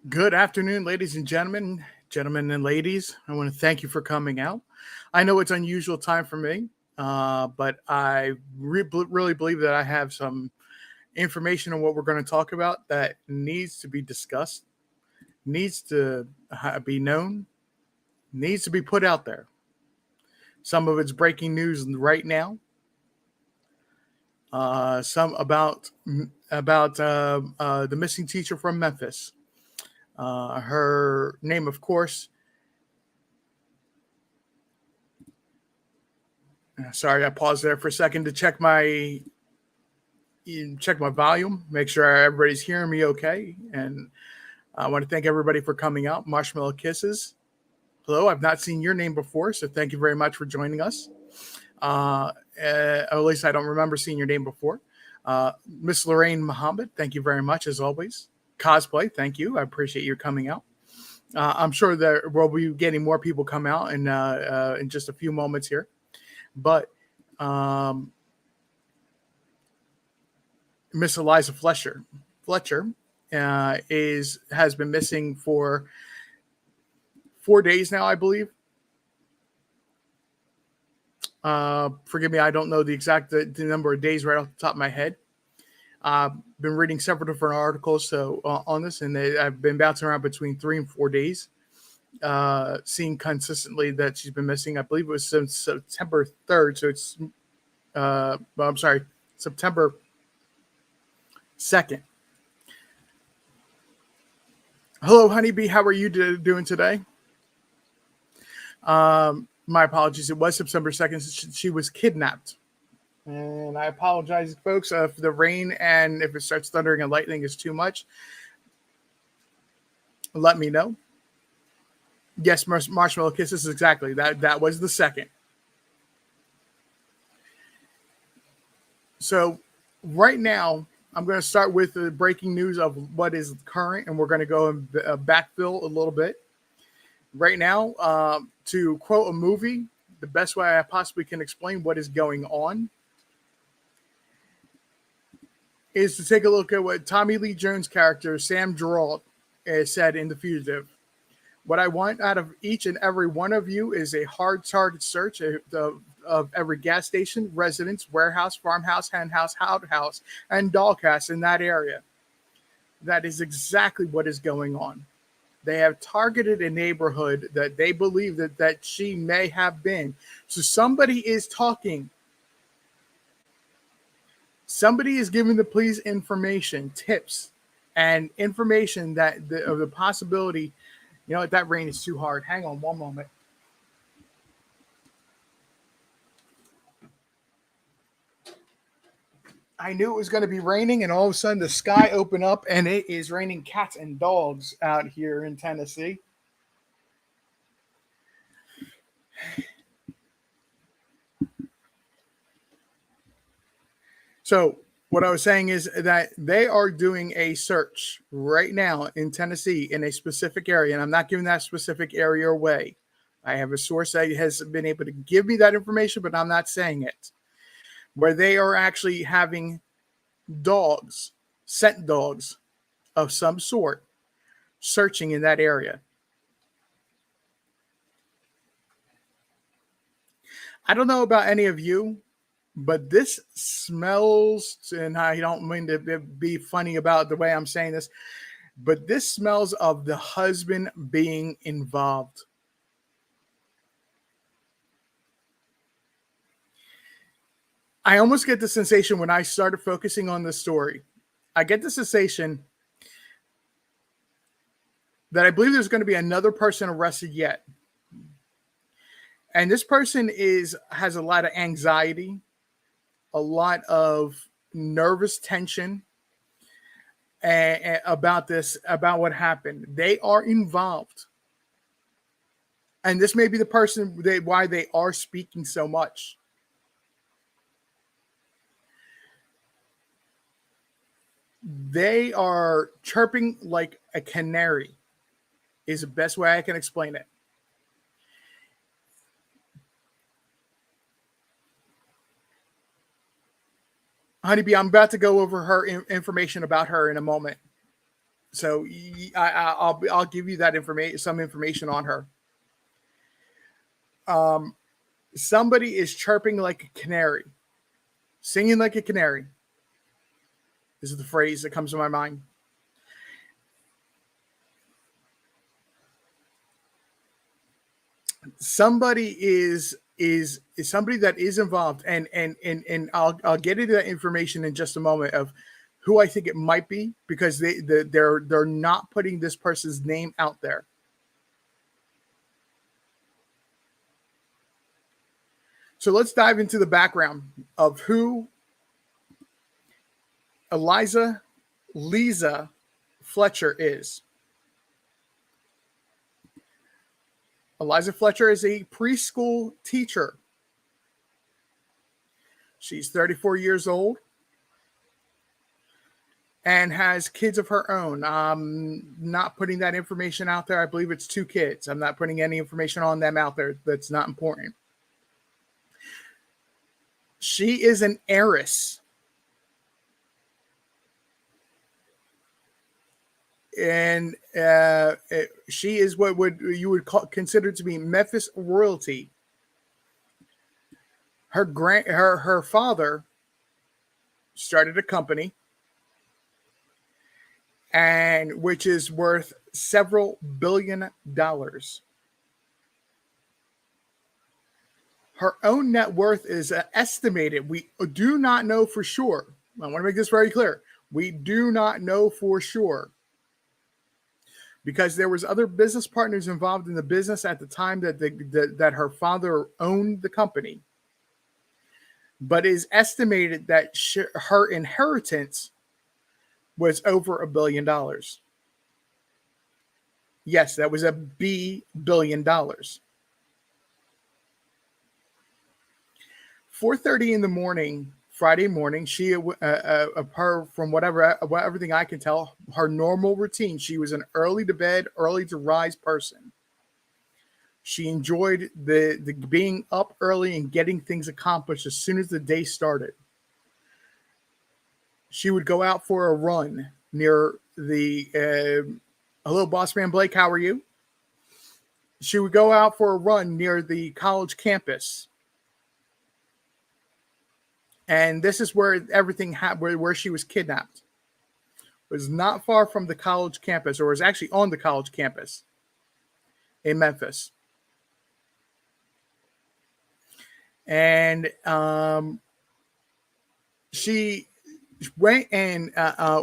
Good afternoon, ladies and gentlemen, gentlemen and ladies. I want to thank you for coming out. I know it's unusual time for me, but really believe that I have some information on what we're going to talk about that needs to be discussed, needs to be known, needs to be put out there. Some of it's breaking news right now. Some about the missing teacher from Memphis. Her name, of course. Sorry, I paused there for a second to check my volume, make sure everybody's hearing me okay. And I want to thank everybody for coming out. Marshmallow Kisses. Hello, I've not seen your name before, so thank you very much for joining us. At least I don't remember seeing your name before. Miss Lorraine Muhammad, thank you very much as always. Cosplay, thank you. I appreciate you coming out. I'm sure that we'll be getting more people come out in just a few moments here. But um, Miss Eliza Fletcher has been missing for 4 days now, I believe. Forgive me, I don't know the exact the number of days right off the top of my head. I've been reading several different articles on this, and I've been bouncing around between 3 and 4 days, seeing consistently that she's been missing. I believe it was since September 3rd, so it's I'm sorry, September 2nd. Hello, Honeybee. How are you doing today? My apologies. It was September 2nd. She was kidnapped. And I apologize, folks, if the rain and if it starts thundering and lightning is too much. Let me know. Yes, Marshmallow Kisses, exactly. That was the second. So right now, I'm going to start with the breaking news of what is current, and we're going to go and backfill a little bit. Right now, to quote a movie, the best way I possibly can explain what is going on is to take a look at what Tommy Lee Jones' character, Sam Geralt, said in The Fugitive. What I want out of each and every one of you is a hard target search of every gas station, residence, warehouse, farmhouse, henhouse, outhouse, and doghouse in that area. That is exactly what is going on. They have targeted a neighborhood that they believe that she may have been. So somebody is talking. Somebody is giving the police information, tips, and information that of the possibility. You know what? That rain is too hard. Hang on one moment. I knew it was going to be raining, and all of a sudden the sky opened up, and it is raining cats and dogs out here in Tennessee. So what I was saying is that they are doing a search right now in Tennessee in a specific area, and I'm not giving that specific area away. I have a source that has been able to give me that information, but I'm not saying it. Where they are actually having dogs, scent dogs of some sort, searching in that area. I don't know about any of you, but this smells, and I don't mean to be funny about the way I'm saying this, but this smells of the husband being involved. I almost get the sensation when I started focusing on this story. I get the sensation that I believe there's going to be another person arrested yet. And this person has a lot of anxiety, a lot of nervous tension about this, about what happened. They are involved. And this may be the person why they are speaking so much. They are chirping like a canary, is the best way I can explain it. Honeybee, I'm about to go over her information about her in a moment. So I'll give you that information, some information on her. Somebody is chirping like a canary, singing like a canary. This is the phrase that comes to my mind. Somebody is somebody that is involved, and I'll get into that information in just a moment of who I think it might be, because they're not putting this person's name out there. So let's dive into the background of who Lisa Fletcher is. Eliza Fletcher is a preschool teacher. She's 34 years old and has kids of her own. I'm not putting that information out there. I believe it's 2 kids. I'm not putting any information on them out there. That's not important. She is an heiress. And she is what you would consider to be Memphis royalty. Her father started a company, and which is worth several $billion. Her own net worth is estimated. We do not know for sure. I want to make this very clear. We do not know for sure, because there was other business partners involved in the business at the time that her father owned the company. But it is estimated that her inheritance was over $1 billion. Yes, that was $1 billion. 4:30 in the morning, Friday morning, she, her, from everything I can tell, her normal routine, she was an early to bed, early to rise person. She enjoyed the being up early and getting things accomplished as soon as the day started. She would go out for a run near the, hello, Bossman Blake, how are you? She would go out for a run near the college campus. And this is where everything happened, where she was kidnapped. It was not far from the college campus, or was actually on the college campus in Memphis. And she went and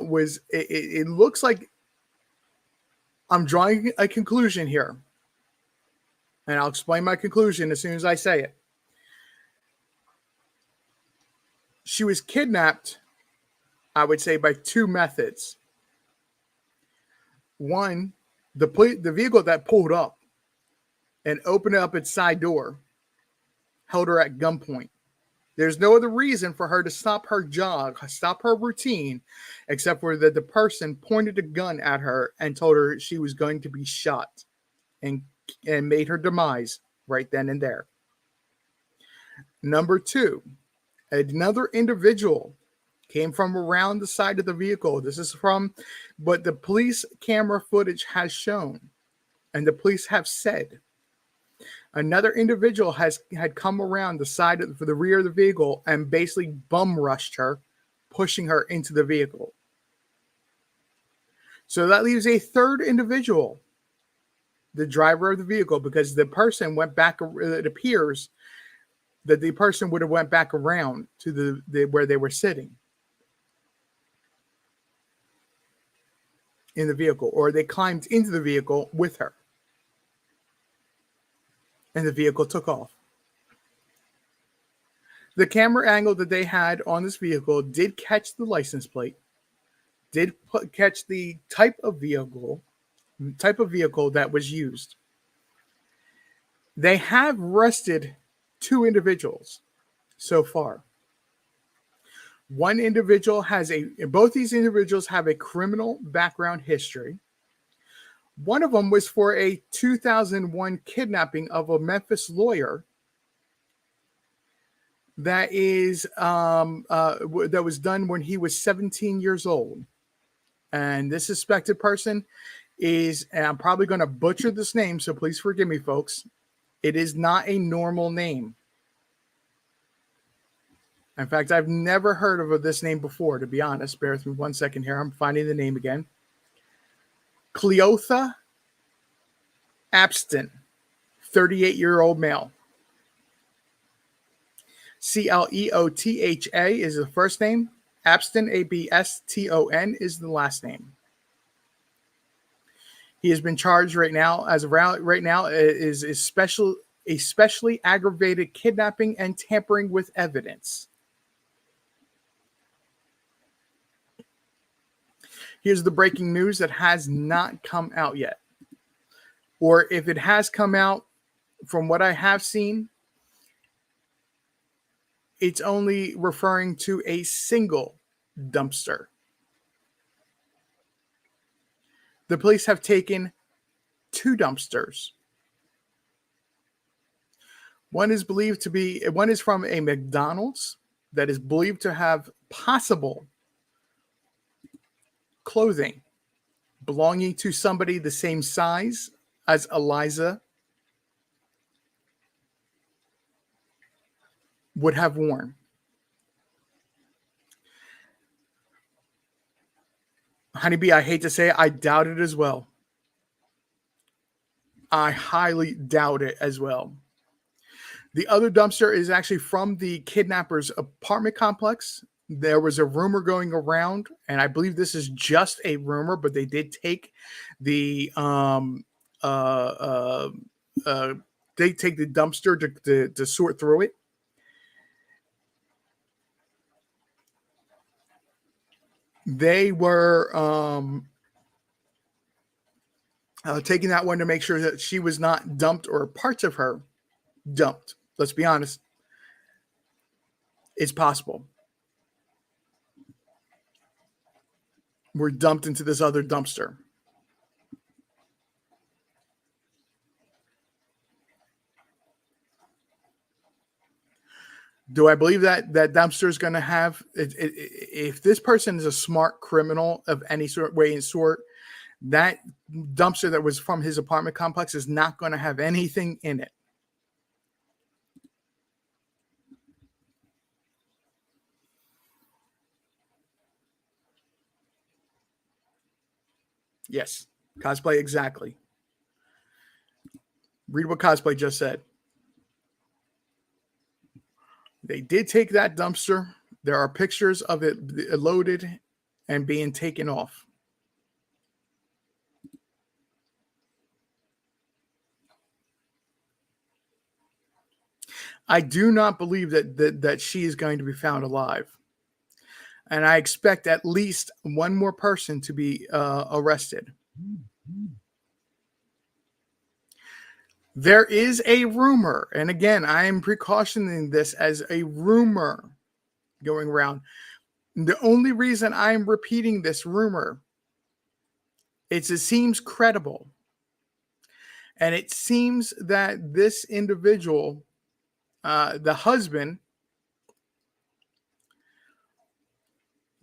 was, it looks like I'm drawing a conclusion here. And I'll explain my conclusion as soon as I say it. She was kidnapped, I would say, by 2 methods. One, the vehicle that pulled up and opened up its side door held her at gunpoint. There's no other reason for her to stop her jog, stop her routine, except for that the person pointed a gun at her and told her she was going to be shot, and made her demise right then and there. Number 2, another individual came from around the side of the vehicle. This is from what the police camera footage has shown, and the police have said. Another individual had come around the side for the rear of the vehicle and basically bum rushed her, pushing her into the vehicle. So that leaves a third individual, the driver of the vehicle, because the person went back. It appears that the person would have went back around to the where they were sitting in the vehicle, or they climbed into the vehicle with her, and the vehicle took off. The camera angle that they had on this vehicle did catch the license plate, did catch the type of vehicle that was used. They have arrested 2 individuals so far. One individual both these individuals have a criminal background history. One of them was for a 2001 kidnapping of a Memphis lawyer that was done when he was 17 years old. And this suspected person is, and I'm probably going to butcher this name, so please forgive me, folks. It is not a normal name. In fact, I've never heard of this name before, to be honest. Bear with me 1 second here. I'm finding the name again. Cleotha Abston, 38-year-old male. Cleotha is the first name. Abston, Abston, is the last name. He has been charged right now. As of right now, is especially aggravated kidnapping and tampering with evidence. Here's the breaking news that has not come out yet. Or if it has come out, from what I have seen, it's only referring to a single dumpster. The police have taken 2 dumpsters. One is from a McDonald's that is believed to have possible clothing belonging to somebody the same size as Eliza would have worn. Honeybee, I hate to say it, I doubt it as well. I highly doubt it as well. The other dumpster is actually from the kidnapper's apartment complex. There was a rumor going around, and I believe this is just a rumor, but they did take the dumpster to sort through it. They were taking that one to make sure that she was not dumped or parts of her dumped. Let's be honest. It's possible. Were dumped into this other dumpster. Do I believe that dumpster is going to have, if this person is a smart criminal of any sort, way and sort, that dumpster that was from his apartment complex is not going to have anything in it. Yes, cosplay, exactly. Read what cosplay just said. They did take that dumpster. There are pictures of it loaded and being taken off. I do not believe that she is going to be found alive. And I expect at least one more person to be arrested. There is a rumor, and again, I am precautioning this as a rumor going around. The only reason I'm repeating this rumor is it seems credible. And it seems that this individual, the husband,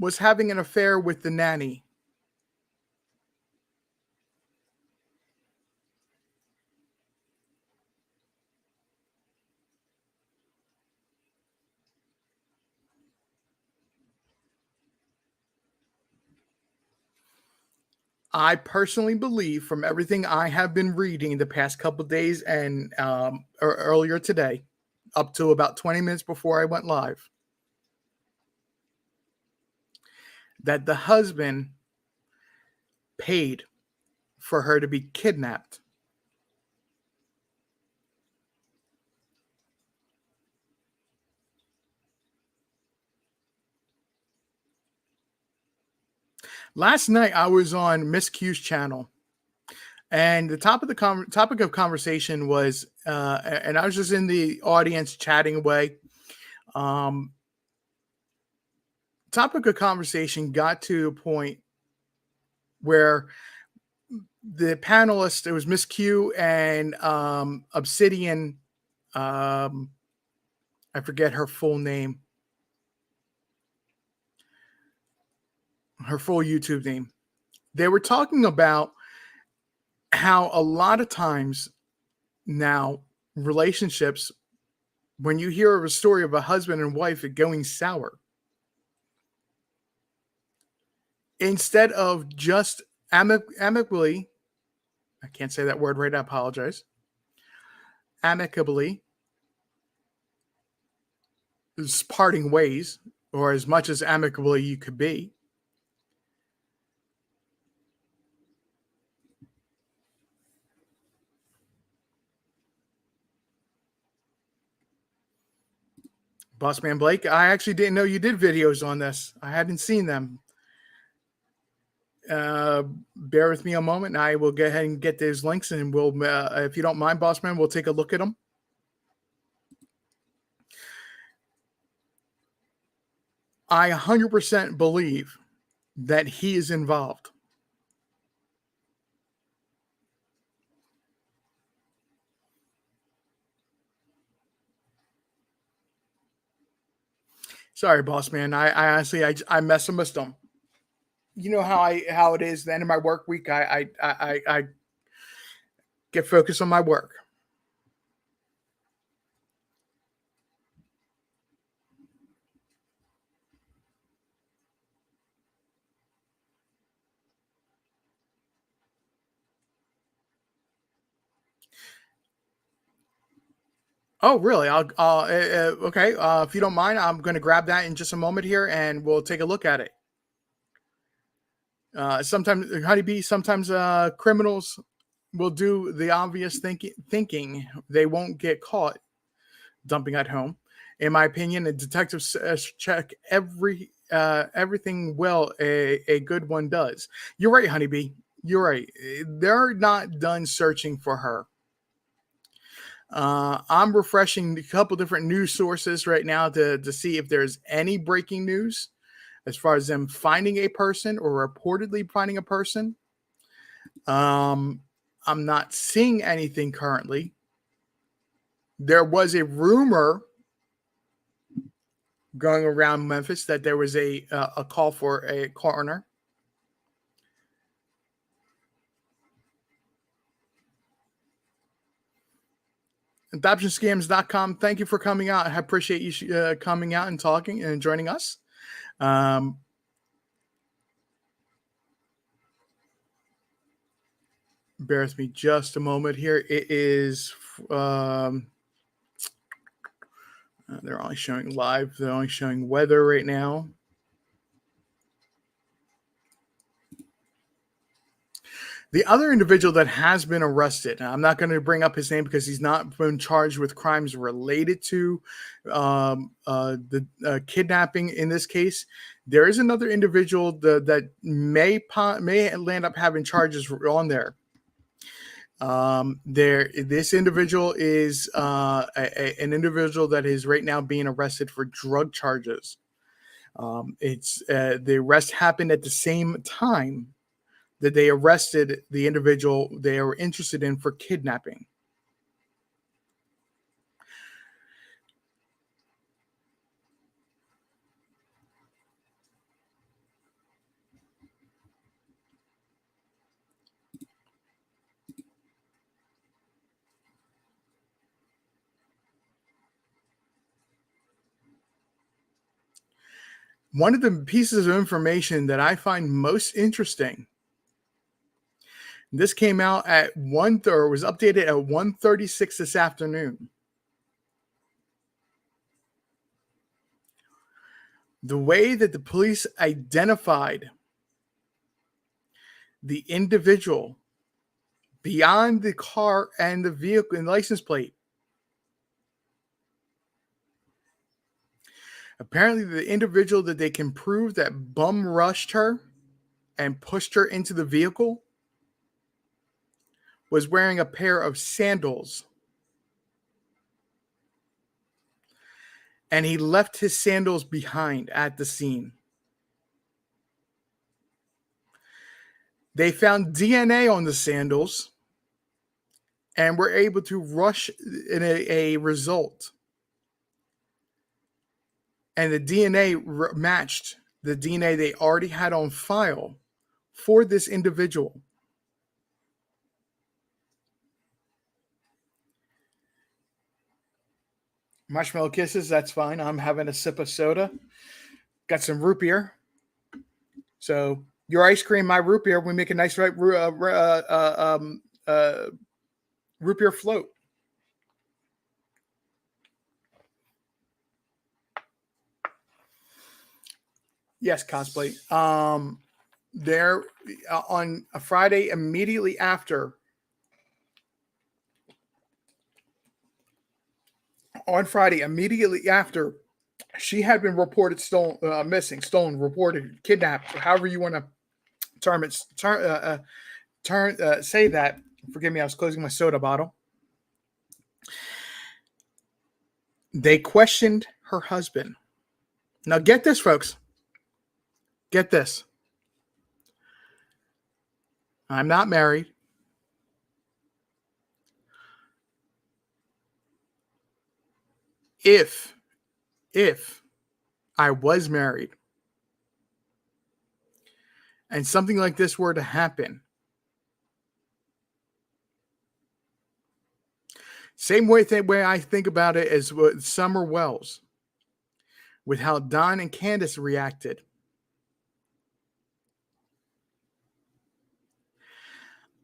was having an affair with the nanny. I personally believe, from everything I have been reading the past couple of days and earlier today, up to about 20 minutes before I went live, that the husband paid for her to be kidnapped. Last night, I was on Miss Q's channel, and the topic of conversation was, and I was just in the audience chatting away. Topic of conversation got to a point where the panelists, it was Miss Q and Obsidian, I forget her full name, her full YouTube name. They were talking about how a lot of times now relationships, when you hear of a story of a husband and wife going sour, instead of just amicably, I can't say that word right, I apologize, amicably parting ways, or as much as amicably you could be, Bossman Blake, I actually didn't know you did videos on this. I hadn't seen them. Bear with me a moment, and I will go ahead and get those links, and we'll, if you don't mind, Bossman, we'll take a look at them. I 100% believe that he is involved. Sorry, Bossman. I honestly, I mess with them. You know how it is. The end of my work week, I get focused on my work. Oh, really? Okay. If you don't mind, I'm going to grab that in just a moment here, and we'll take a look at it. Sometimes, honeybee, sometimes criminals will do the obvious thinking they won't get caught dumping at home. In my opinion, a detective check everything well a good one does. You're right, honeybee. You're right. They're not done searching for her. I'm refreshing a couple different news sources right now to see if there's any breaking news as far as them finding a person or reportedly finding a person. I'm not seeing anything currently. There was a rumor going around Memphis that there was a call for a coroner. Adoptionscams.com. Thank you for coming out. I appreciate you coming out and talking and joining us. Bear with me just a moment here. It is, they're only showing live. They're only showing weather right now. The other individual that has been arrested, I'm not going to bring up his name because he's not been charged with crimes related to the kidnapping in this case. There is another individual that may land up having charges on there. This individual is an individual that is right now being arrested for drug charges. The arrest happened at the same time that they arrested the individual they were interested in for kidnapping. One of the pieces of information that I find most interesting, this came out at was updated at 1:36 this afternoon. The way that the police identified the individual beyond the car and the vehicle and license plate. Apparently, the individual that they can prove that bum rushed her and pushed her into the vehicle was wearing a pair of sandals. And he left his sandals behind at the scene. They found DNA on the sandals and were able to rush in a result. And the DNA matched the DNA they already had on file for this individual. Marshmallow Kisses, that's fine. I'm having a sip of soda. Got some root beer. So your ice cream, my root beer, we make a nice root beer float. Yes, cosplay. There on a Friday immediately after. On Friday immediately after, she had been reported missing, stolen, reported, kidnapped, however you want to say that. Forgive me, I was closing my soda bottle. They questioned her husband. Now get this, folks. Get this. I'm not married. If I was married and something like this were to happen, same way I think about it as what Summer Wells, with how Don and Candace reacted.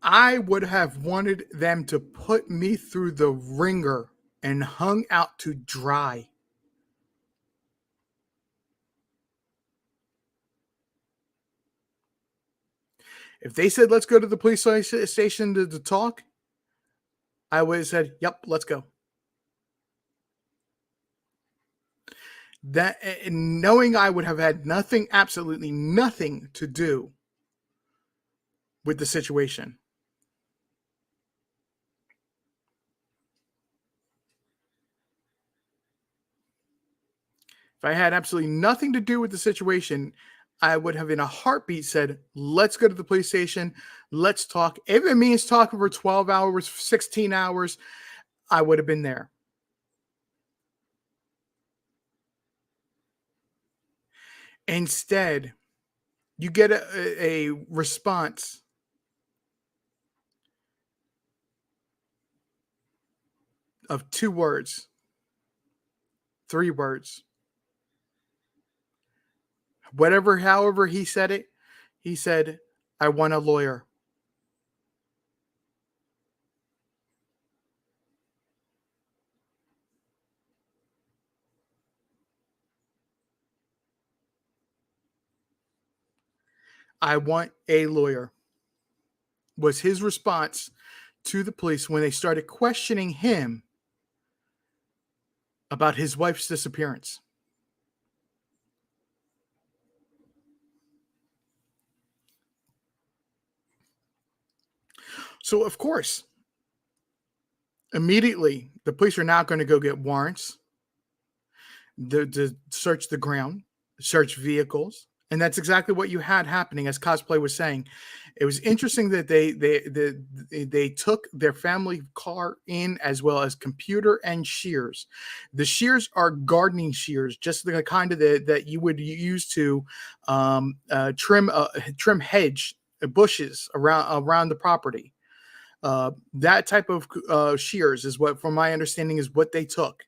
I would have wanted them to put me through the ringer and hung out to dry. If they said, let's go to the police station to talk, I would have said, yep, let's go. That, knowing I would have had nothing, absolutely nothing to do with the situation. If I had absolutely nothing to do with the situation, I would have in a heartbeat said, let's go to the police station. Let's talk. If it means talking for 12 hours, 16 hours, I would have been there. Instead, you get a response of 2 words, 3 words. However he said it, he said, I want a lawyer. I want a lawyer, was his response to the police when they started questioning him about his wife's disappearance. So, of course, immediately the police are now going to go get warrants to search the ground, search vehicles. And that's exactly what you had happening, as Cosplay was saying. It was interesting that they took their family car in, as well as computer and shears. The shears are gardening shears, just the kind of that you would use to trim hedge bushes around the property. That type of shears is what, from my understanding, is what they took.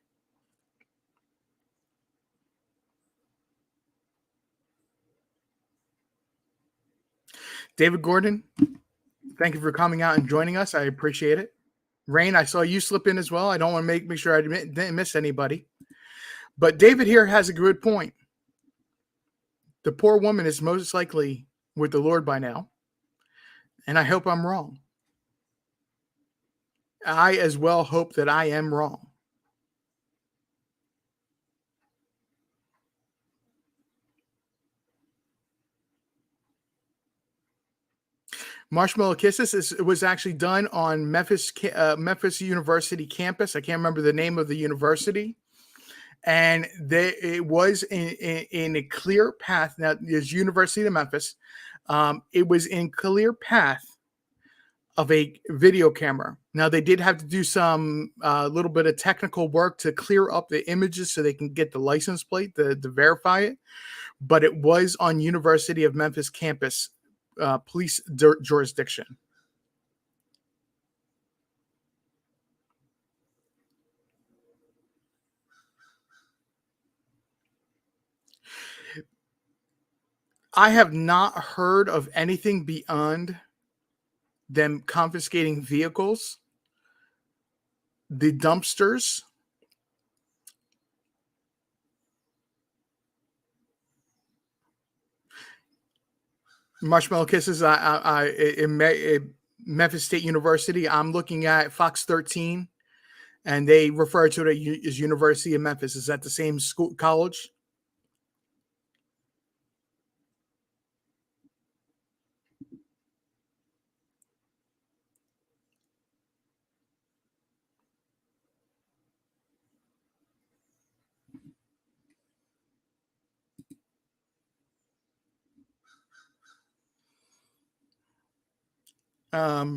David Gordon, thank you for coming out and joining us. I appreciate it. Rain, I saw you slip in as well. I don't want to make sure I didn't miss anybody. But David here has a good point. The poor woman is most likely with the Lord by now. And I hope I'm wrong. I as well hope that I am wrong. Marshmallow Kisses was actually done on Memphis University campus. I can't remember the name of the university. And it was in a clear path. Now, there's University of Memphis. It was in clear path of a video camera. Now, they did have to do some little bit of technical work to clear up the images so they can get the license plate to verify it. But it was on University of Memphis campus, police jurisdiction. I have not heard of anything beyond them confiscating vehicles, the dumpsters, Marshmallow Kisses. In Memphis State University, I'm looking at Fox 13, and they refer to it as University of Memphis. Is that the same school, college?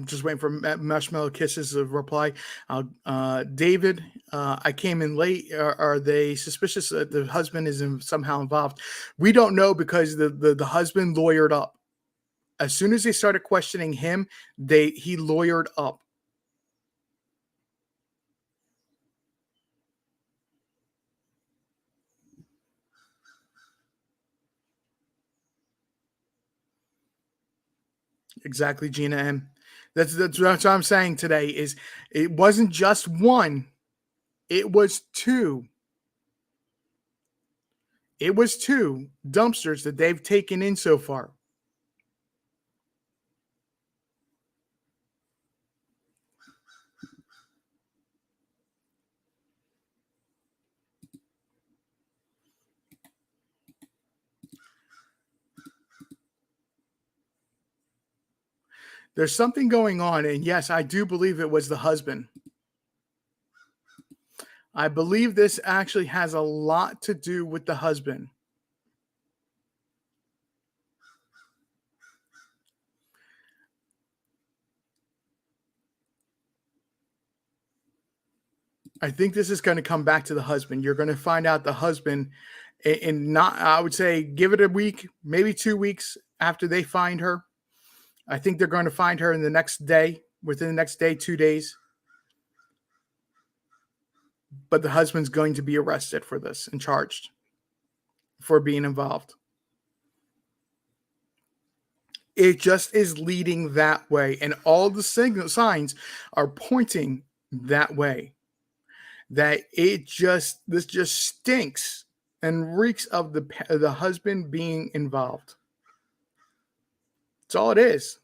Just waiting for Marshmallow Kisses to reply. David, I came in late. Are they suspicious that the husband is somehow involved? We don't know, because the husband lawyered up. As soon as they started questioning him, he lawyered up. Exactly, Gina M. That's what I'm saying today. Is it wasn't just one, it was two. It was two dumpsters that they've taken in so far. There's something going on, and yes, I do believe it was the husband. I believe this actually has a lot to do with the husband. I think this is going to come back to the husband. You're going to find out the husband in not, I would say, give it a week, maybe 2 weeks after they find her. I think they're going to find her in the next day, within the next day, 2 days. But the husband's going to be arrested for this and charged for being involved. It just is leading that way. And all the signs are pointing that way. That this just stinks and reeks of the husband being involved. That's all it is.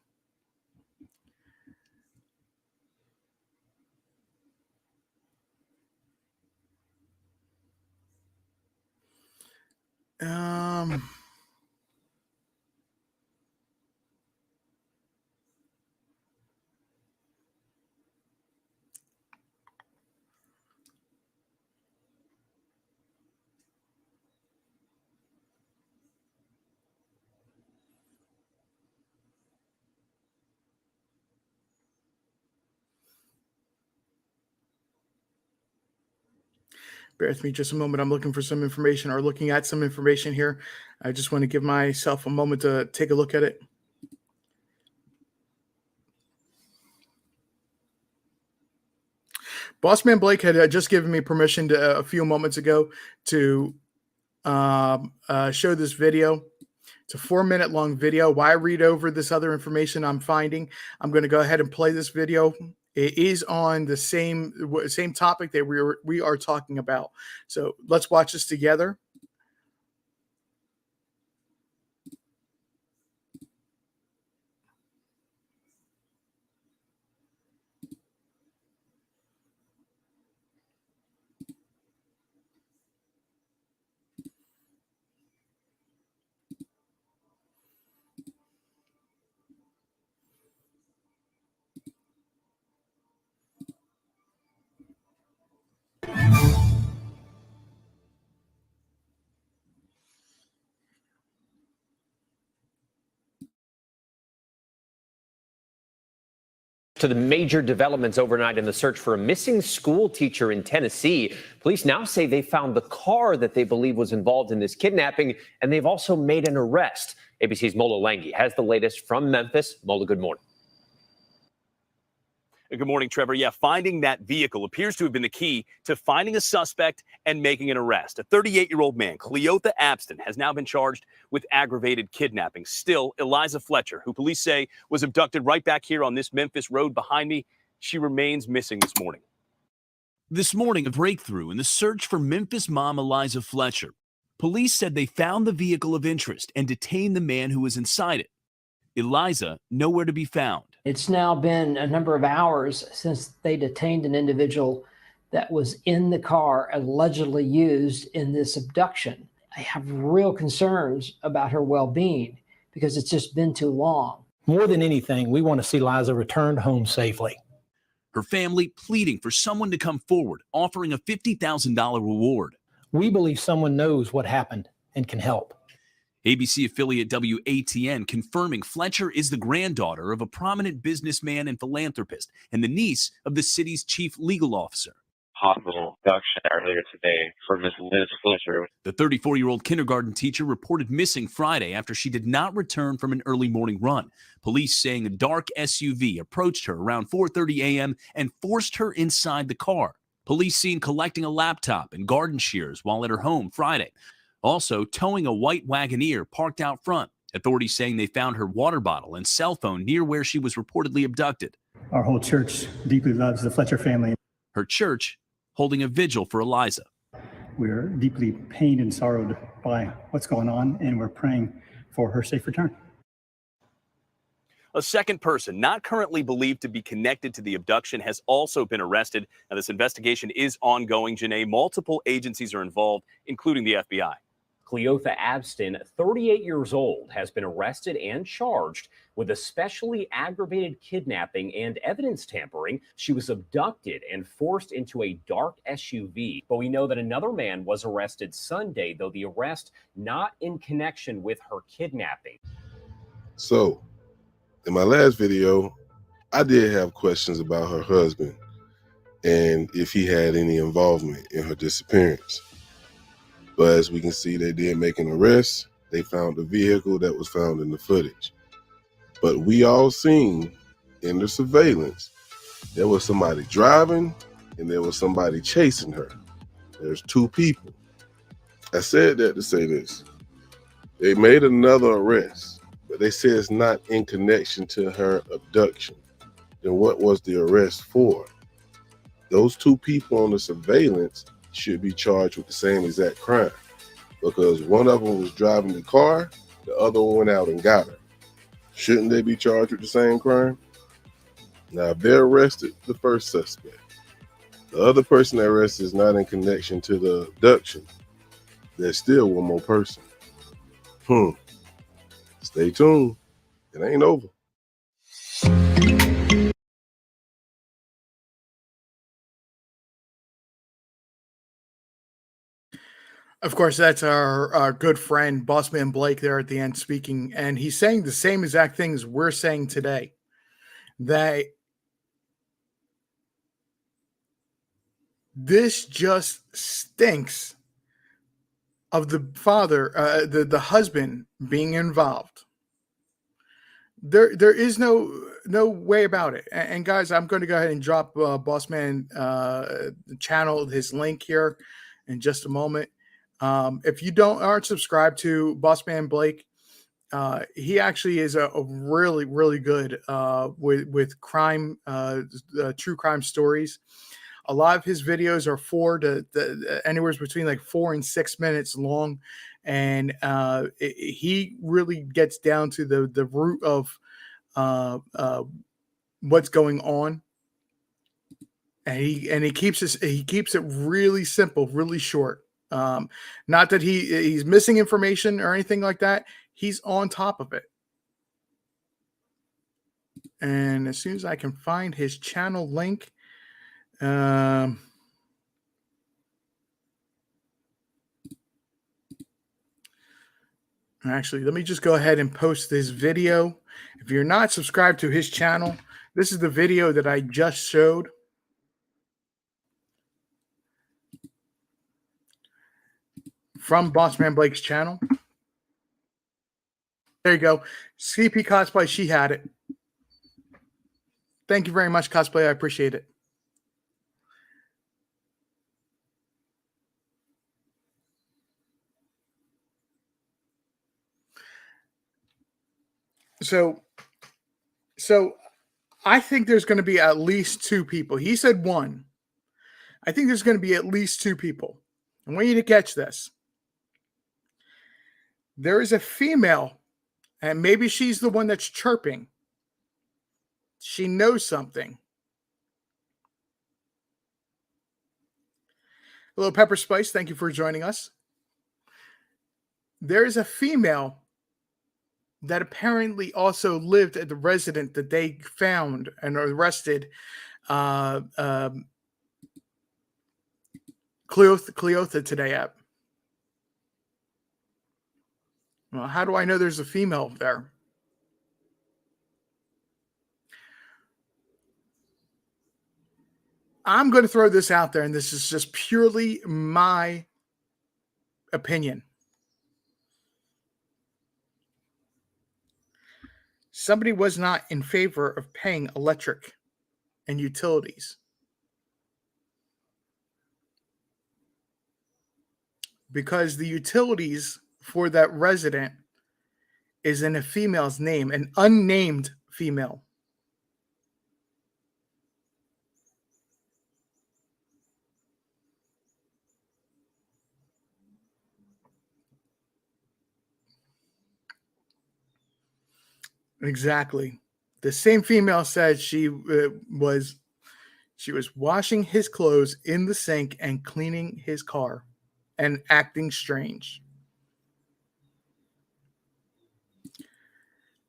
Bear with me just a moment. I'm looking for some information, or looking at some information here. I just want to give myself a moment to take a look at it. Bossman Blake had just given me permission a few moments ago to show this video. It's a 4-minute long video. Why read over this other information I'm finding? I'm going to go ahead and play this video. It is on the same topic that we are talking about. So let's watch this together. To the major developments overnight in the search for a missing school teacher in Tennessee. Police now say they found the car that they believe was involved in this kidnapping, and they've also made an arrest. ABC's Mola Langi has the latest from Memphis. Mola, good morning. Good morning, Trevor. Yeah, finding that vehicle appears to have been the key to finding a suspect and making an arrest. A 38-year-old man, Cleotha Abston, has now been charged with aggravated kidnapping. Still, Eliza Fletcher, who police say was abducted right back here on this Memphis road behind me, she remains missing this morning. This morning, a breakthrough in the search for Memphis mom Eliza Fletcher. Police said they found the vehicle of interest and detained the man who was inside it. Eliza, nowhere to be found. It's now been a number of hours since they detained an individual that was in the car allegedly used in this abduction. I have real concerns about her well-being because it's just been too long. More than anything, we want to see Liza returned home safely. Her family pleading for someone to come forward, offering a $50,000 reward. We believe someone knows what happened and can help. ABC affiliate WATN confirming Fletcher is the granddaughter of a prominent businessman and philanthropist and the niece of the city's chief legal officer. Hospital abduction earlier today for Miss Liz Fletcher. The 34-year-old kindergarten teacher reported missing Friday after she did not return from an early morning run. Police saying a dark SUV approached her around 4:30 a.m. and forced her inside the car. Police seen collecting a laptop and garden shears while at her home Friday. Also towing a white Wagoneer parked out front. Authorities saying they found her water bottle and cell phone near where she was reportedly abducted. Our whole church deeply loves the Fletcher family. Her church holding a vigil for Eliza. We're deeply pained and sorrowed by what's going on, and we're praying for her safe return. A second person, not currently believed to be connected to the abduction, has also been arrested. Now, this investigation is ongoing, Janae. Multiple agencies are involved, including the FBI. Cleotha Abston, 38 years old, has been arrested and charged with especially aggravated kidnapping and evidence tampering. She was abducted and forced into a dark SUV. But we know that another man was arrested Sunday, though the arrest not in connection with her kidnapping. So, in my last video, I did have questions about her husband and if he had any involvement in her disappearance. But as we can see, they did make an arrest. They found the vehicle that was found in the footage. But we all seen in the surveillance, there was somebody driving and there was somebody chasing her. There's two people. I said that to say this. They made another arrest, but they say it's not in connection to her abduction. Then what was the arrest for? Those two people on the surveillance should be charged with the same exact crime, because one of them was driving the car, the other one went out and got her. Shouldn't they be charged with the same crime? Now, if they're arrested, the first suspect, the other person they arrested is not in connection to the abduction, there's still one more person. Stay tuned. It ain't over. Of course, that's our good friend, Bossman Blake, there at the end speaking. And he's saying the same exact things we're saying today. That this just stinks of the father, the husband being involved. There is no way about it. And guys, I'm going to go ahead and drop Bossman channel, his link here in just a moment. If you aren't subscribed to Bossman Blake, he actually is a really, really good with crime, true crime stories. A lot of his videos are anywhere between like 4 and 6 minutes long, and he really gets down to the root of what's going on, and he keeps it really simple, really short. Not that he's missing information or anything like that. He's on top of it. And as soon as I can find his channel link, actually, let me just go ahead and post this video. If you're not subscribed to his channel, this is the video that I just showed. From Bossman Blake's channel. There you go. CP Cosplay, she had it. Thank you very much, Cosplay. I appreciate it. So I think there's going to be at least two people. He said one. I think there's going to be at least two people. I want you to catch this. There is a female, and maybe she's the one that's chirping. She knows something. Hello, Pepper Spice. Thank you for joining us. There is a female that apparently also lived at the resident that they found and arrested Cleotha today at. Well, how do I know there's a female there? I'm going to throw this out there, and this is just purely my opinion. Somebody was not in favor of paying electric and utilities. Because the utilities for that resident is in a female's name, an unnamed female. Exactly. The same female said she was washing his clothes in the sink and cleaning his car and acting strange.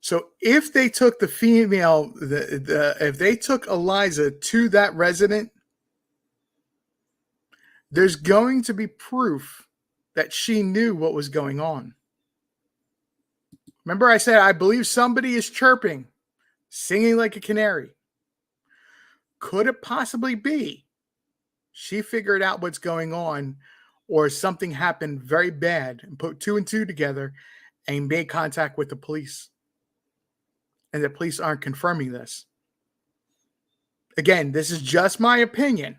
So if they took the female, if they took Eliza to that resident, there's going to be proof that she knew what was going on. Remember I said, I believe somebody is chirping, singing like a canary. Could it possibly be she figured out what's going on, or something happened very bad and put two and two together and made contact with the police? And the police aren't confirming this. Again, this is just my opinion.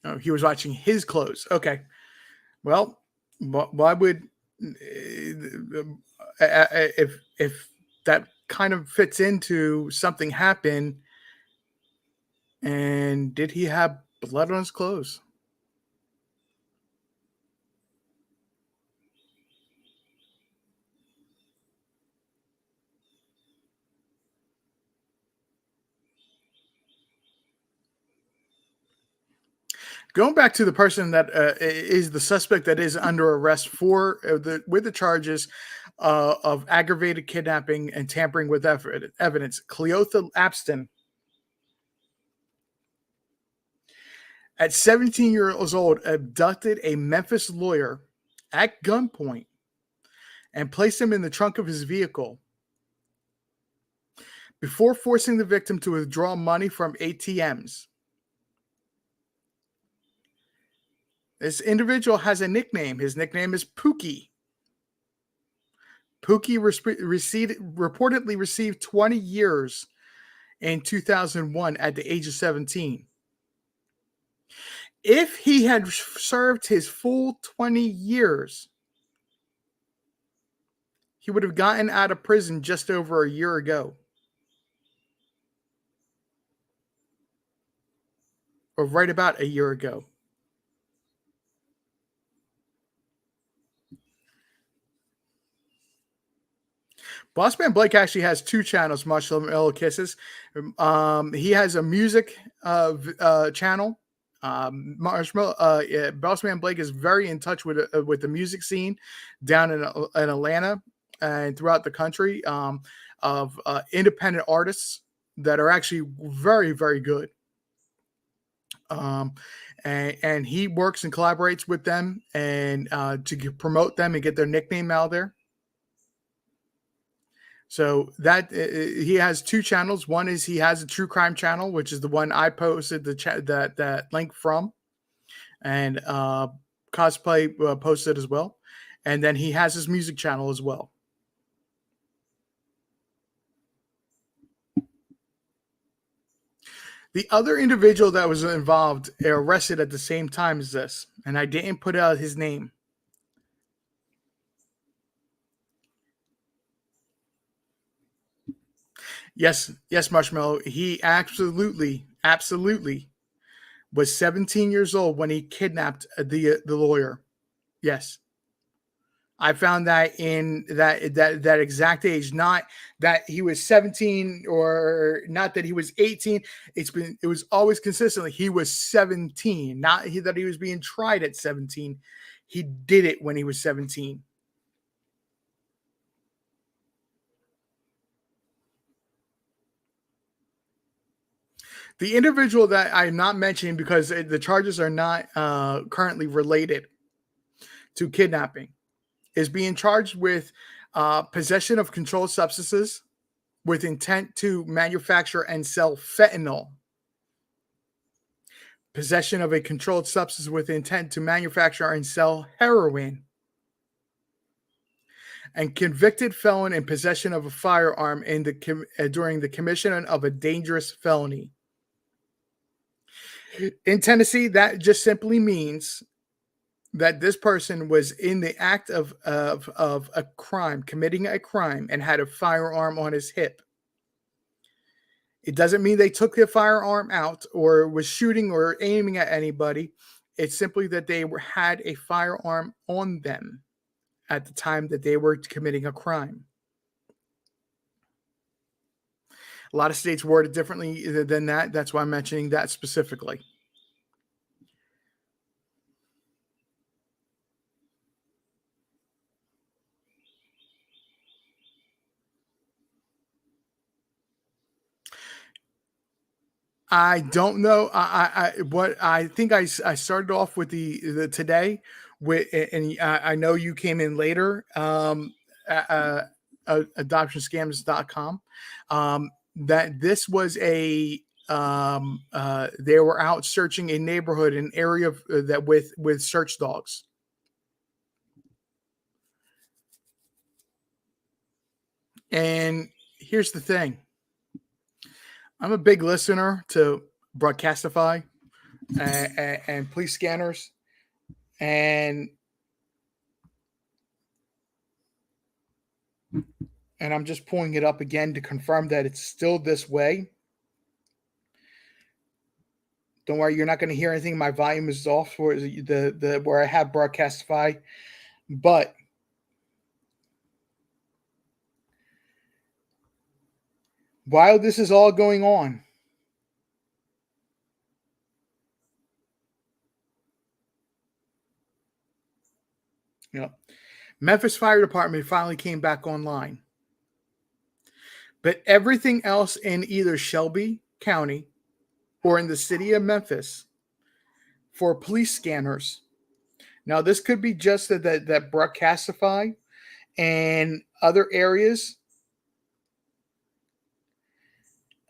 Oh, he was watching his clothes. Okay. Well, why would if that kind of fits into something happened, and did he have blood on his clothes? Going back to the person that is the suspect that is under arrest for with the charges of aggravated kidnapping and tampering with evidence, Cleotha Apston, at 17 years old, abducted a Memphis lawyer at gunpoint and placed him in the trunk of his vehicle before forcing the victim to withdraw money from ATMs. This individual has a nickname. His nickname is Pookie. Pookie reportedly received 20 years in 2001 at the age of 17. If he had served his full 20 years, he would have gotten out of prison just over a year ago. Or right about a year ago. Bossman Blake actually has two channels, Marshmallow Kisses. He has a music channel. Bossman Blake is very in touch with the music scene down in Atlanta and throughout the country of independent artists that are actually very, very good. And he works and collaborates with them and to promote them and get their nickname out there. So that he has two channels. One is he has a true crime channel, which is the one I posted that link from, and cosplay posted as well. And then he has his music channel as well. The other individual that was involved arrested at the same time as this, and I didn't put out his name. Yes, Marshmallow. He absolutely was 17 years old when he kidnapped the lawyer. Yes. I found that in that exact age, not that he was 17 or not that he was 18. It was always consistently he was 17, not that he was being tried at 17. He did it when he was 17. The individual that I'm not mentioning because the charges are not currently related to kidnapping is being charged with possession of controlled substances with intent to manufacture and sell fentanyl. Possession of a controlled substance with intent to manufacture and sell heroin. And convicted felon in possession of a firearm during the commission of a dangerous felony. In Tennessee, that just simply means that this person was in the act of a crime, committing a crime, and had a firearm on his hip. It doesn't mean they took the firearm out or was shooting or aiming at anybody. It's simply that they had a firearm on them at the time that they were committing a crime. A lot of states word it differently than that. That's why I'm mentioning that specifically. I don't know. I think I started off with the today with, and I know you came in later. Adoptionscams.com. That this was they were out searching a neighborhood, an area that with search dogs. And here's the thing. I'm a big listener to Broadcastify and police scanners, and I'm just pulling it up again to confirm that it's still this way. Don't worry, you're not going to hear anything. My volume is off for the where I have Broadcastify, but while this is all going on, Memphis Fire Department finally came back online. But everything else in either Shelby County or in the city of Memphis for police scanners. Now, this could be just that Broadcastify and other areas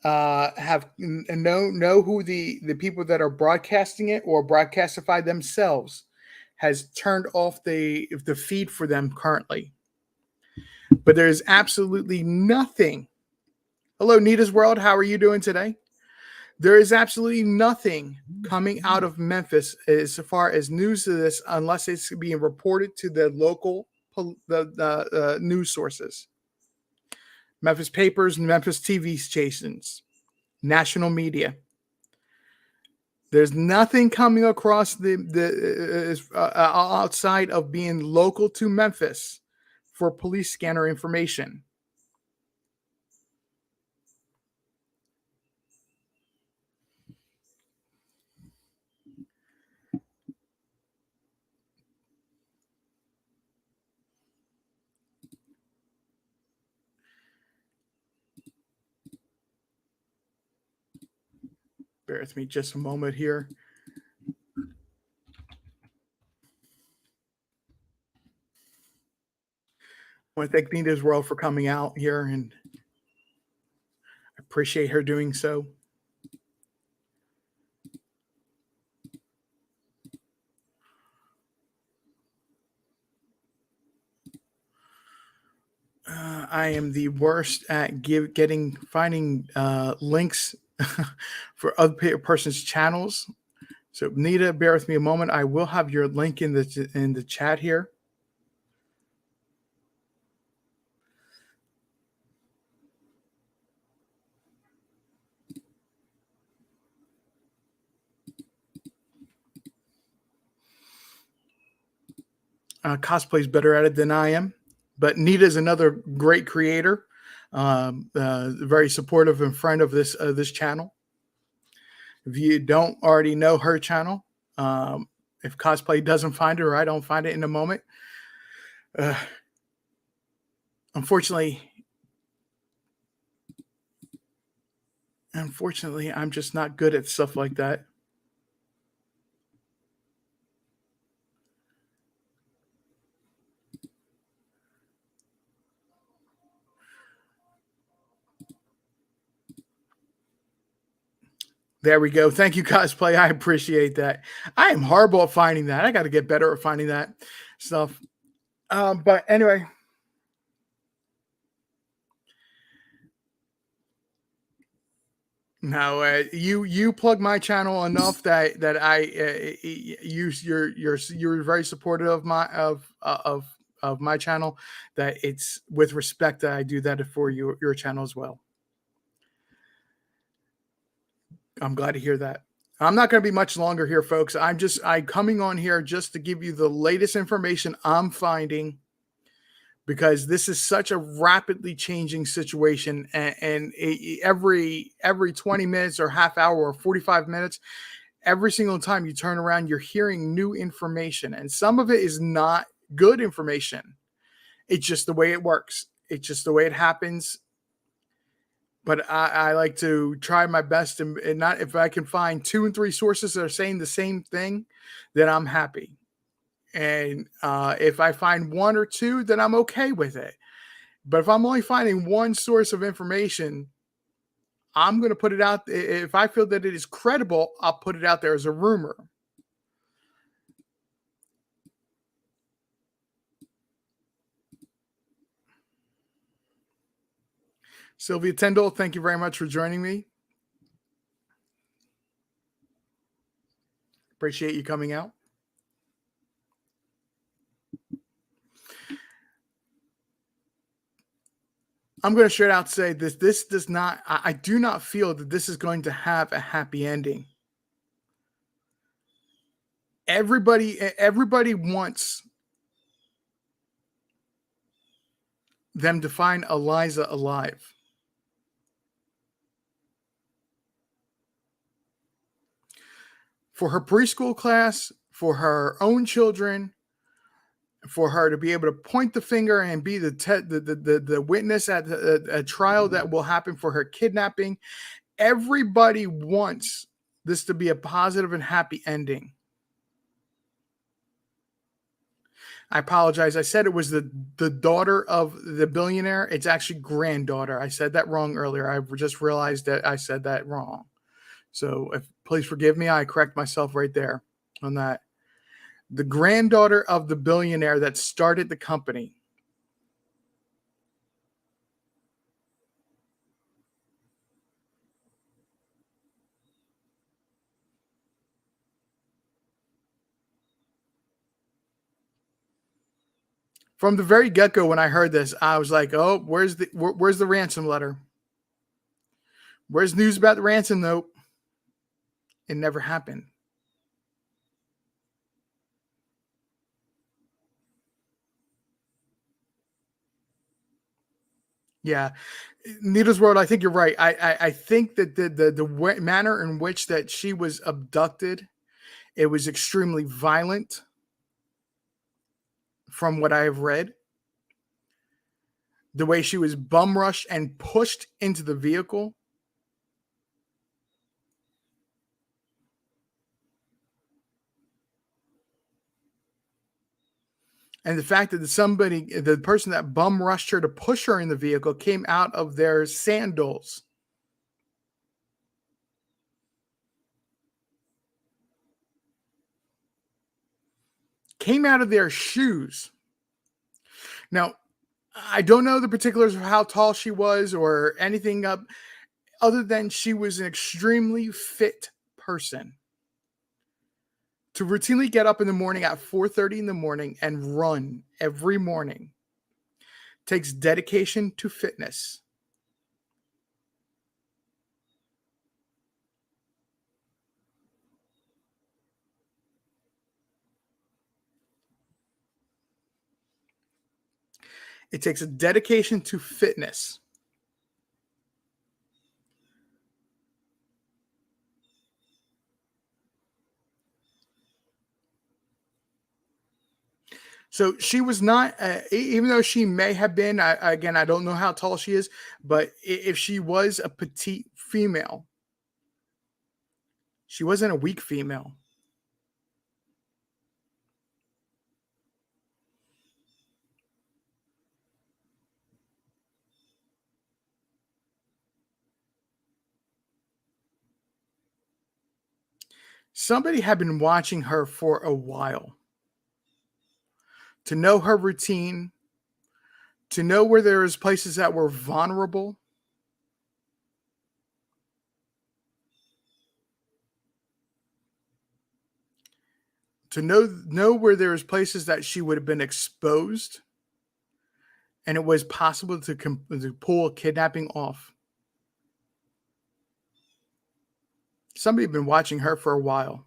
have know who the people that are broadcasting it or Broadcastify themselves has turned off the feed for them currently. But there's absolutely nothing. Hello, Nita's World. How are you doing today? There is absolutely nothing coming out of Memphis as far as news to this unless it's being reported to the local news sources. Memphis papers, Memphis TV stations, national media. There's nothing coming across the outside of being local to Memphis for police scanner information. Bear with me just a moment here. want to thank Nita as well for coming out here, and I appreciate her doing so. I am the worst at finding links for other person's channels. So Nita, bear with me a moment. I will have your link in the chat here. Cosplay's better at it than I am, but Nita is another great creator, very supportive and friend of this channel. If you don't already know her channel, if Cosplay doesn't find it or I don't find it in a moment, unfortunately, I'm just not good at stuff like that. There we go. Thank you, Cosplay. I appreciate that. I am horrible at finding that. I got to get better at finding that stuff. But anyway. No, you plug my channel enough that I you're very supportive of my channel, that it's with respect that I do that for your channel as well. I'm glad to hear that. I'm not going to be much longer here, folks. I'm coming on here just to give you the latest information I'm finding, because this is such a rapidly changing situation, and every 20 minutes or half hour or 45 minutes, every single time you turn around, you're hearing new information, and some of it is not good information. It's just the way it works. It's just the way it happens. But I like to try my best, and not, if I can find 2 and 3 sources that are saying the same thing, then I'm happy. And if I find 1 or 2, then I'm okay with it. But if I'm only finding 1 source of information, I'm going to put it out. If I feel that it is credible, I'll put it out there as a rumor. Sylvia Tyndall, thank you very much for joining me. Appreciate you coming out. I'm going to straight out say this does not, I do not feel that this is going to have a happy ending. Everybody wants them to find Eliza alive. For her preschool class, for her own children, for her to be able to point the finger and be the witness at a trial that will happen for her kidnapping. Everybody wants this to be a positive and happy ending. I apologize. I said it was the daughter of the billionaire. It's actually granddaughter. I said that wrong earlier. I just realized that I said that wrong. So please forgive me. I correct myself right there on that. The granddaughter of the billionaire that started the company. From the very get-go, when I heard this, I was like, "Oh, where's the ransom letter? Where's news about the ransom note?" It never happened. Yeah, Nita's World. I think you're right. I think that the manner in which that she was abducted, it was extremely violent. From what I have read, the way she was bum rushed and pushed into the vehicle. And the fact that the person that bum rushed her to push her in the vehicle came out of their sandals. Came out of their shoes. Now, I don't know the particulars of how tall she was or anything up, other than she was an extremely fit person. To routinely get up in the morning at 4:30 in the morning and run every morning takes dedication to fitness. It takes a dedication to fitness. So she was not, even though she may have been, again, I don't know how tall she is, but if she was a petite female, she wasn't a weak female. Somebody had been watching her for a while to know her routine, to know where there was places that were vulnerable, to know where there was places that she would have been exposed, and it was possible to pull a kidnapping off. Somebody had been watching her for a while,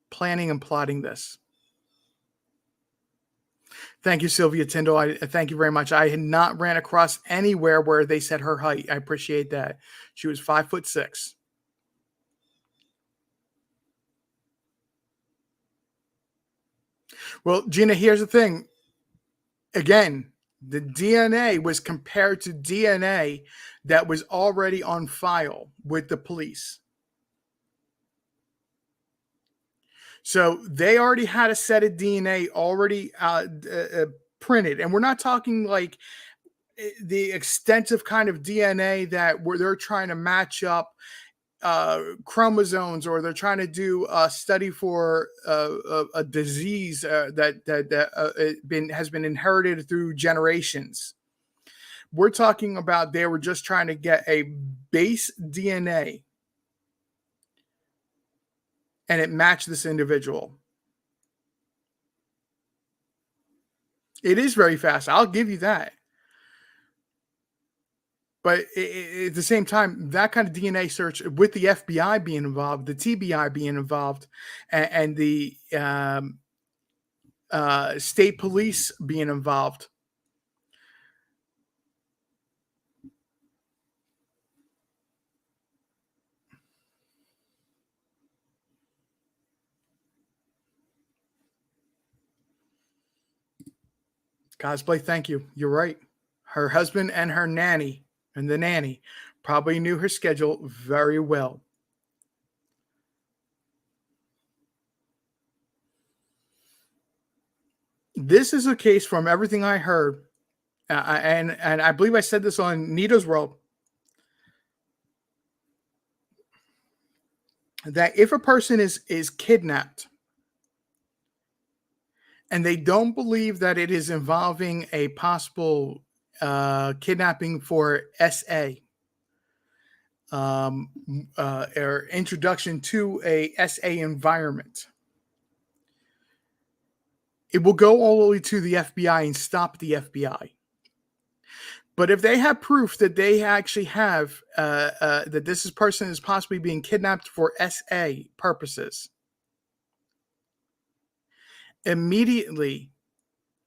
planning and plotting this. Thank you, Sylvia Tyndall. I thank you very much. I had not ran across anywhere where they said her height. I appreciate that. She was 5'6". Well, Gina, here's the thing. Again, the DNA was compared to DNA that was already on file with the police. So they already had a set of DNA already printed. And we're not talking like the extensive kind of DNA that where they're trying to match up chromosomes, or they're trying to do a study for a disease that has been inherited through generations. We're talking about they were just trying to get a base DNA, and it matched this individual. It is very fast. I'll give you that. But at the same time, that kind of DNA search with the FBI being involved, the TBI being involved, and the state police being involved. Cosplay, thank you. You're right. Her husband and her nanny and the nanny probably knew her schedule very well. This is a case, from everything I heard, and I believe I said this on Nito's World, that if a person is kidnapped and they don't believe that it is involving a possible kidnapping for SA, or introduction to a SA environment, it will go all the way to the FBI and stop the FBI. But if they have proof that they actually have that this person is possibly being kidnapped for SA purposes, immediately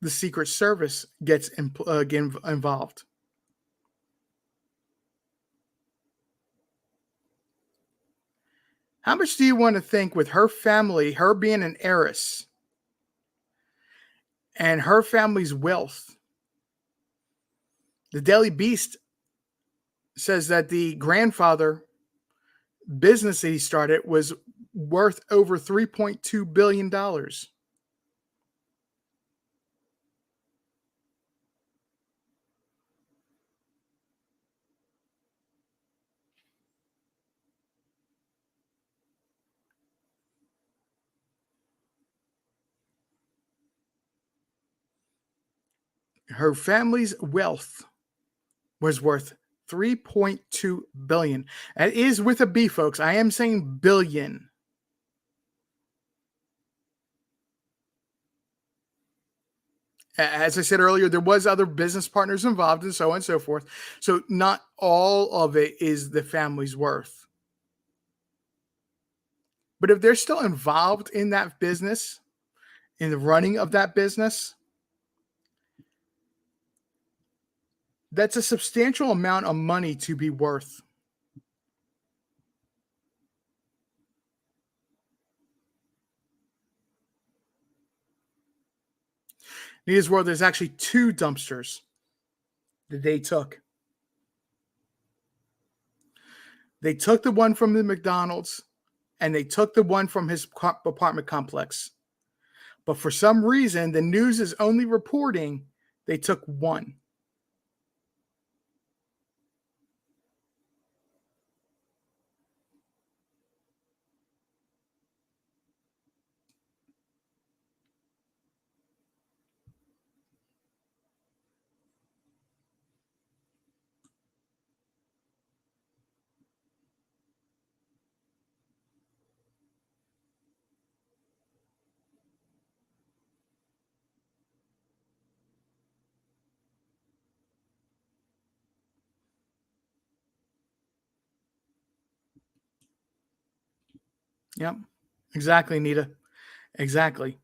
the Secret Service gets involved. How much do you want to think, with her family, her being an heiress, and her family's wealth? The Daily Beast says that the grandfather business that he started was worth over $3.2 billion. Her family's wealth was worth $3.2 billion. That is with a B, folks. I am saying billion. As I said earlier, there was other business partners involved and so on and so forth. So not all of it is the family's worth. But if they're still involved in that business, in the running of that business, that's a substantial amount of money to be worth. In this world, there's actually 2 dumpsters that they took. They took the one from the McDonald's and they took the one from his apartment complex. But for some reason, the news is only reporting they took one. Yep. Exactly, Nita. Exactly.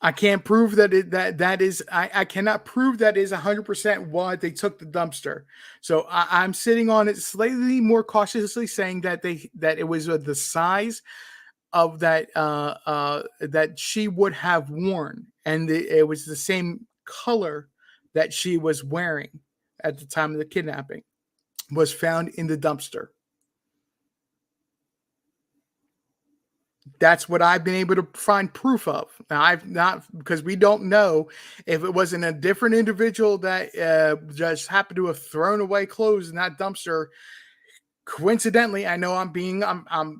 I can't prove that I cannot prove that is 100% why they took the dumpster. So I'm sitting on it slightly more cautiously, saying that it was the size of that that she would have worn, and it was the same color that she was wearing at the time of the kidnapping was found in the dumpster. That's what I've been able to find proof of. Now, I've not, because we don't know if it wasn't a different individual that just happened to have thrown away clothes in that dumpster. Coincidentally, I know I'm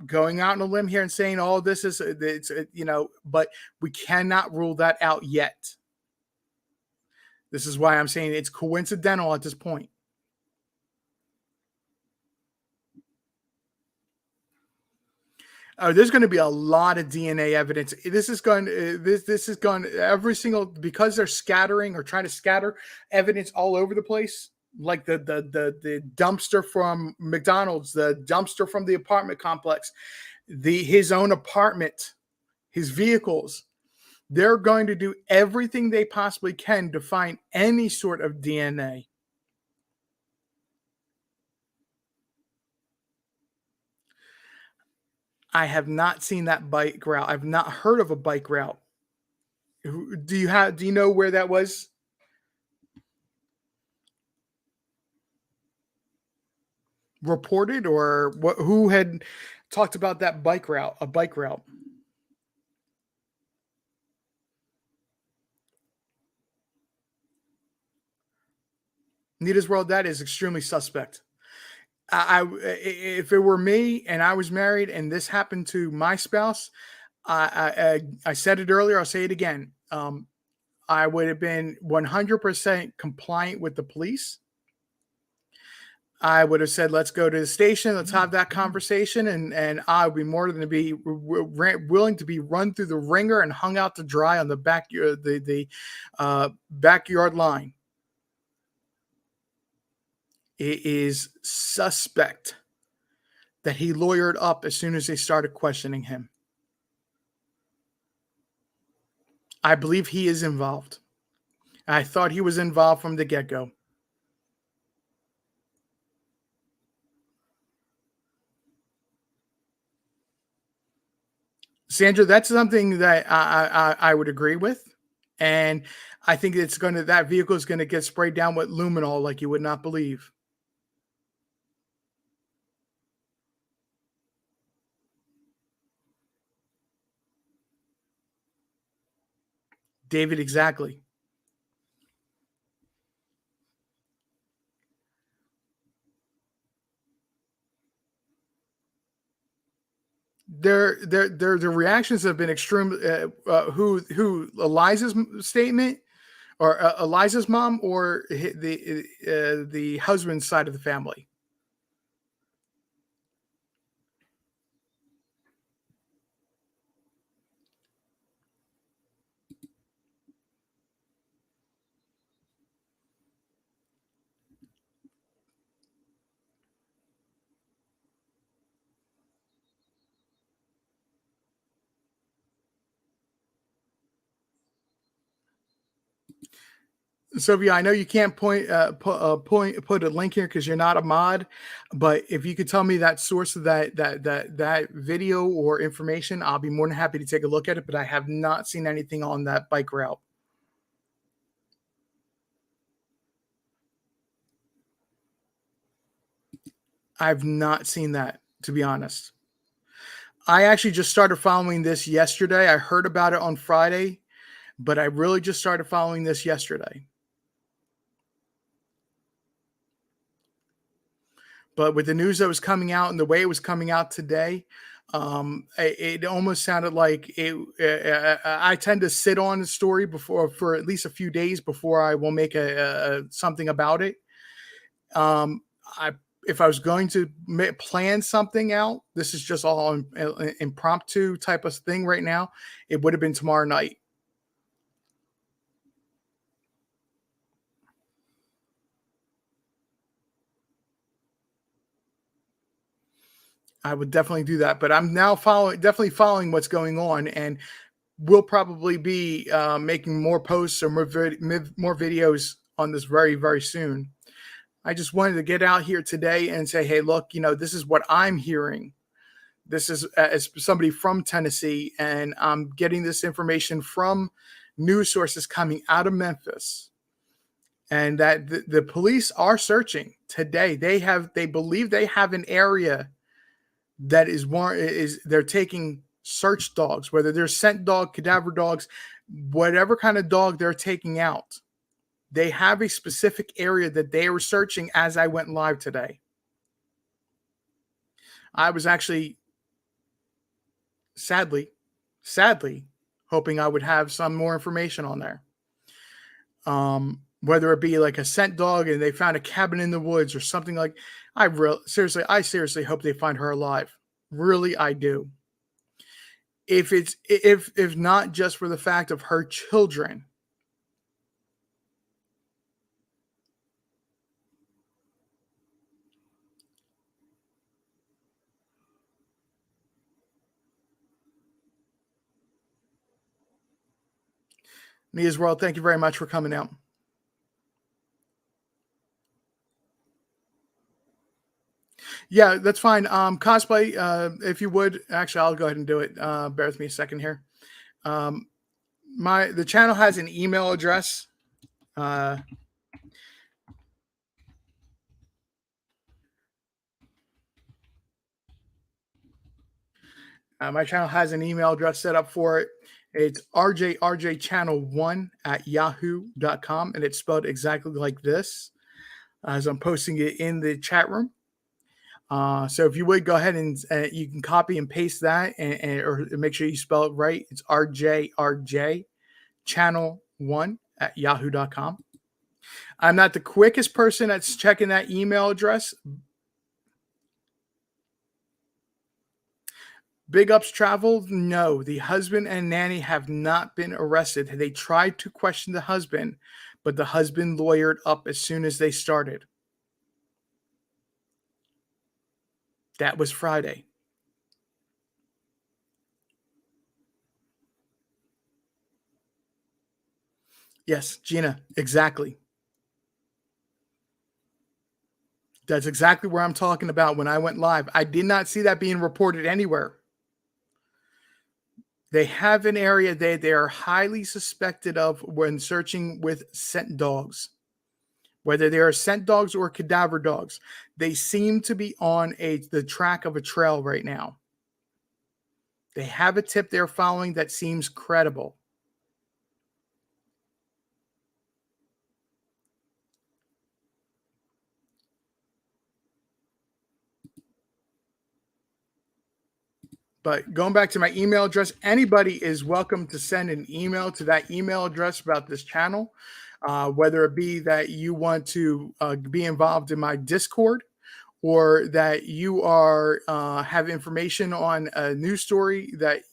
going out on a limb here and saying, "Oh, this is it's but we cannot rule that out yet." This is why I'm saying it's coincidental at this point. There's going to be a lot of DNA evidence. This is going every single, because they're scattering or trying to scatter evidence all over the place, like the dumpster from McDonald's, the dumpster from the apartment complex, his own apartment, his vehicles. They're going to do everything they possibly can to find any sort of DNA. I have not seen that bike route. I've not heard of a bike route. Do you know where that was? Reported, or who had talked about that bike route, a bike route? Nita's World, that is extremely suspect. If it were me and I was married and this happened to my spouse, I said it earlier, I'll say it again. I would have been 100% compliant with the police. I would have said, let's go to the station, let's have that conversation, and I would be more than willing to be run through the ringer and hung out to dry on the backyard line. It is suspect that he lawyered up as soon as they started questioning him. I believe he is involved. I thought he was involved from the get-go. Sandra, that's something that I would agree with. And I think that vehicle is going to get sprayed down with luminol like you would not believe. David, exactly. The reactions have been extreme. Who Eliza's statement or Eliza's mom, or the husband's side of the family? Sylvia, I know you can't put a link here because you're not a mod, but if you could tell me that source of that video or information, I'll be more than happy to take a look at it. But I have not seen anything on that bike route. I've not seen that, to be honest. I actually just started following this yesterday. I heard about it on Friday, but I really just started following this yesterday. But with the news that was coming out and the way it was coming out today, it almost sounded like it. I tend to sit on the story for at least a few days before I will make something about it. If I was going to plan something out, this is just all an impromptu type of thing right now. It would have been tomorrow night. I would definitely do that, but I'm now definitely following what's going on, and we'll probably be making more posts or more videos on this very, very soon. I just wanted to get out here today and say, hey, look, this is what I'm hearing. This is as somebody from Tennessee, and I'm getting this information from news sources coming out of Memphis, and that the police are searching today. They believe they have an area that they're taking search dogs, whether they're scent dog, cadaver dogs, whatever kind of dog they're taking out. They have a specific area that they were searching as I went live today. I was actually sadly hoping I would have some more information on there. Whether it be like a scent dog and they found a cabin in the woods or something like, I seriously hope they find her alive. Really, I do. If not just for the fact of her children. Me as well. Thank you very much for coming out. Yeah, that's fine. Cosplay, if you would, actually, I'll go ahead and do it. Bear with me a second here. The channel has an email address. My channel has an email address set up for it. It's rjrjchannel1@yahoo.com, and it's spelled exactly like this as I'm posting it in the chat room. So if you would go ahead and you can copy and paste that or make sure you spell it right. It's rjrjchannel1@yahoo.com. I'm not the quickest person that's checking that email address. Big Ups Travel, no, the husband and nanny have not been arrested. They tried to question the husband, but the husband lawyered up as soon as they started. That was Friday. Yes, Gina, exactly. That's exactly where I'm talking about when I went live. I did not see that being reported anywhere. They have an area they are highly suspected of when searching with scent dogs. Whether they are scent dogs or cadaver dogs, they seem to be on the track of a trail right now. They have a tip they're following that seems credible. But going back to my email address, anybody is welcome to send an email to that email address about this channel, whether it be that you want to be involved in my Discord, or that you are have information on a news story that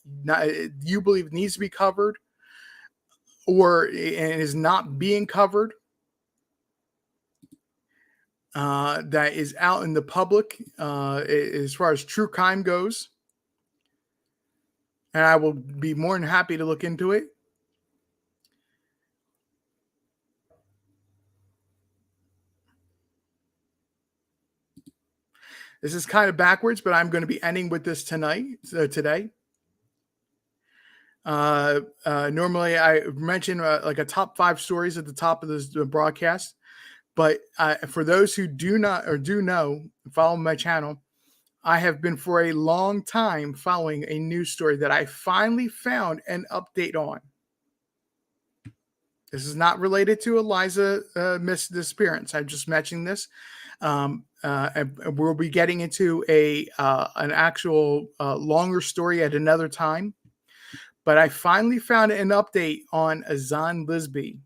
you believe needs to be covered, or and is not being covered, that is out in the public as far as true crime goes. And I will be more than happy to look into it. This is kind of backwards, but I'm going to be ending with this today. Normally, I mention like a top 5 stories at the top of this broadcast. But for those who do not or do know, follow my channel, I have been for a long time following a news story that I finally found an update on. This is not related to Eliza disappearance. I'm just mentioning this. And we'll be getting into an actual longer story at another time. But I finally found an update on Azan Lisby.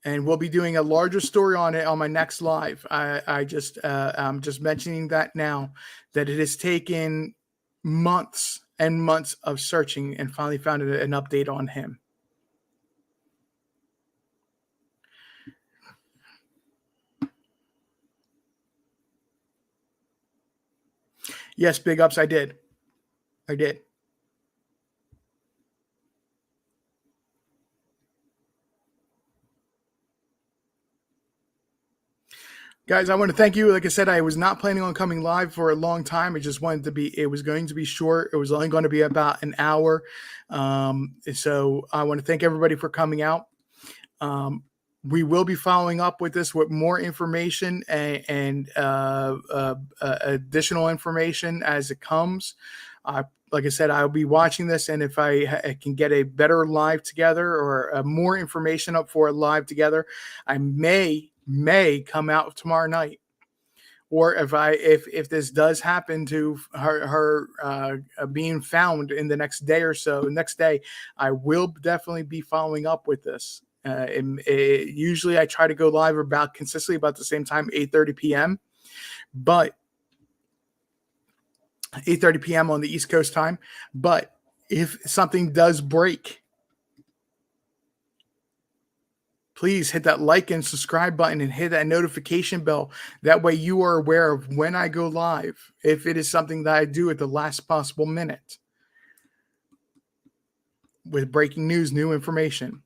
And we'll be doing a larger story on it on my next live. I'm just mentioning that now, that it has taken months and months of searching and finally found an update on him. Yes, big ups. I did. Guys, I want to thank you. Like I said, I was not planning on coming live for a long time. It was going to be short. It was only going to be about an hour. So I want to thank everybody for coming out. We will be following up with this with more information and additional information as it comes. Like I said, I'll be watching this, and if I can get a better live together or more information up for a live together, I may come out tomorrow night. Or if this does happen to her being found in the next day or so, next day, I will definitely be following up with this. Usually I try to go live consistently about the same time, 8:30 p.m. But 8:30 p.m. on the East Coast time. But if something does break, please hit that like and subscribe button and hit that notification bell. That way you are aware of when I go live, if it is something that I do at the last possible minute with breaking news, new information.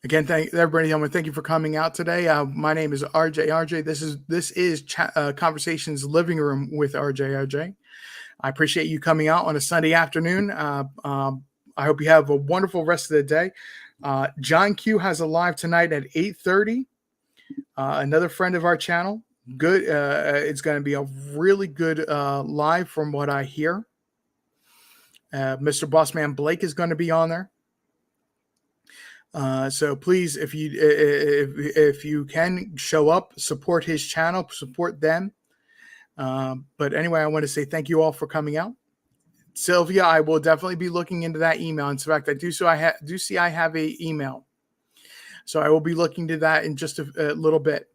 Again, thank everybody. I want to thank you for coming out today. My name is RJ. This is Conversations Living Room with RJ. I appreciate you coming out on a Sunday afternoon. I hope you have a wonderful rest of the day. John Q has a live tonight at 8:30. Another friend of our channel. Good. It's going to be a really good live from what I hear. Mr. Bossman Blake is going to be on there. So please, if you can show up, support his channel, support them. But anyway, I want to say thank you all for coming out. Sylvia, I will definitely be looking into that email. In fact, I do see I have a email, so I will be looking to that in just a little bit.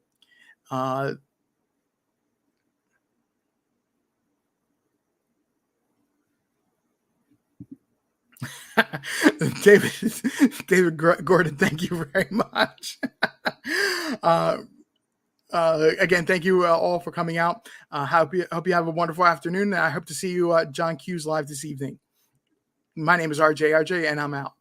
David Gordon, thank you very much. Again, thank you all for coming out. Hope you have a wonderful afternoon, and I hope to see you John Q's live this evening. My name is RJ, and I'm out.